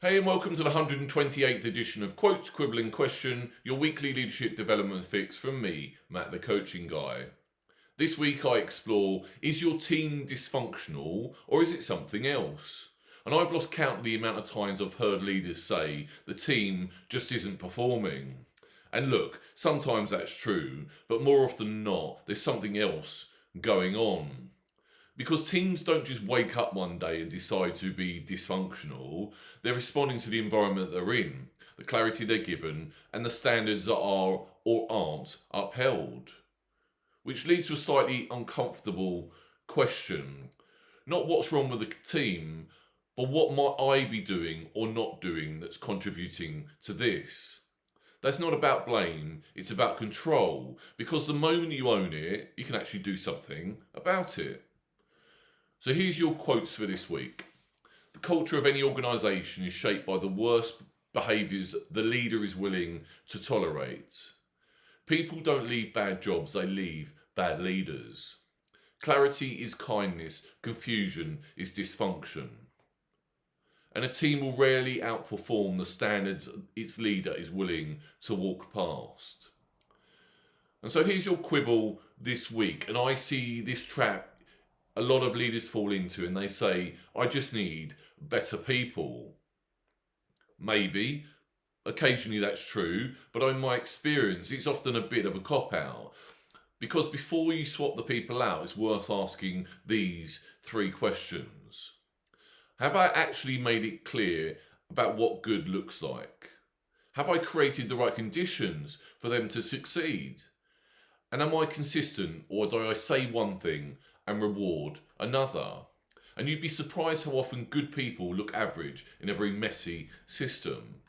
Hey, and welcome to the 128th edition of Quotes, Quibble and Question, your weekly leadership development fix from me, Matt the Coaching Guy. This week I explore, is your team dysfunctional or is it something else? And I've lost count of the amount of times I've heard leaders say the team just isn't performing. And look, sometimes that's true, but more often than not, there's something else going on. Because teams don't just wake up one day and decide to be dysfunctional, they're responding to the environment they're in, the clarity they're given, and the standards that are or aren't upheld. Which leads to a slightly uncomfortable question. Not what's wrong with the team, but what might I be doing or not doing that's contributing to this? That's not about blame, it's about control, because the moment you own it, you can actually do something about it. So here's your quotes for this week. The culture of any organisation is shaped by the worst behaviours the leader is willing to tolerate. People don't leave bad jobs, they leave bad leaders. Clarity is kindness, confusion is dysfunction. And a team will rarely outperform the standards its leader is willing to walk past. And so here's your quibble this week, and I see this trap a lot of leaders fall into, and they say, I just need better people. Maybe, occasionally that's true, but in my experience, it's often a bit of a cop-out. Because before you swap the people out, it's worth asking these three questions. Have I actually made it clear about what good looks like? Have I created the right conditions for them to succeed? And am I consistent, or do I say one thing and reward another? And you'd be surprised how often good people look average in a very messy system.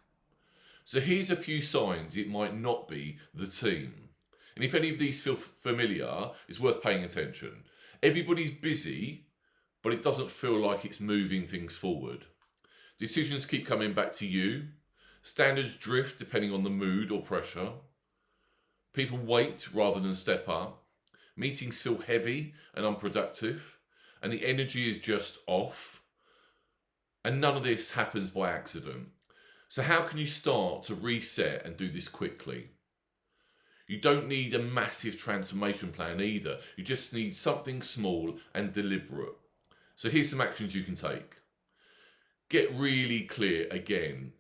So here's a few signs it might not be the team. And if any of these feel familiar, it's worth paying attention. Everybody's busy, but it doesn't feel like it's moving things forward. Decisions keep coming back to you. Standards drift depending on the mood or pressure. People wait rather than step up. Meetings feel heavy and unproductive, and the energy is just off. And none of this happens by accident. So how can you start to reset and do this quickly? You don't need a massive transformation plan either. You just need something small and deliberate. So here's some actions you can take. Get really clear again.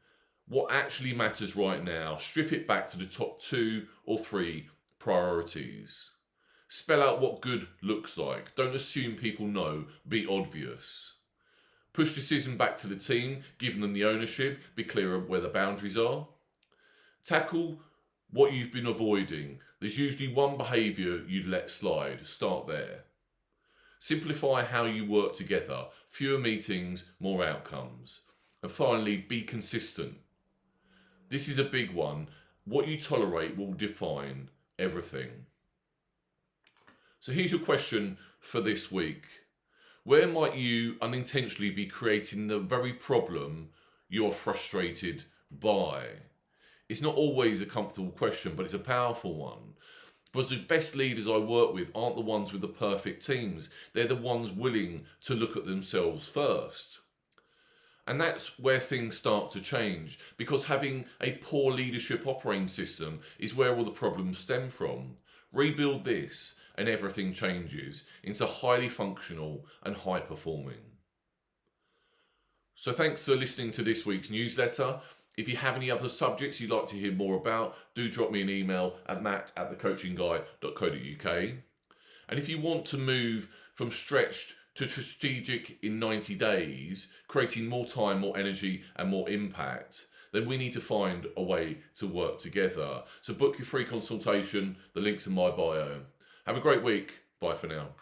What actually matters right now, strip it back to the top 2 or 3 priorities. Spell out what good looks like. Don't assume people know. Be obvious. Push decision back to the team, giving them the ownership. Be clear of where the boundaries are. Tackle what you've been avoiding. There's usually one behaviour you'd let slide. Start there. Simplify how you work together. Fewer meetings, more outcomes. And finally, be consistent. This is a big one. What you tolerate will define everything. So here's your question for this week. Where might you unintentionally be creating the very problem you're frustrated by? It's not always a comfortable question, but it's a powerful one. Because the best leaders I work with aren't the ones with the perfect teams. They're the ones willing to look at themselves first. And that's where things start to change, because having a poor leadership operating system is where all the problems stem from. Rebuild this and everything changes into highly functional and high performing. So thanks for listening to this week's newsletter. If you have any other subjects you'd like to hear more about, do drop me an email at matt@thecoachingguy.co.uk. And if you want to move from stretched to strategic in 90 days, creating more time, more energy and more impact, then we need to find a way to work together. So book your free consultation. The link's in my bio. Have a great week. Bye for now.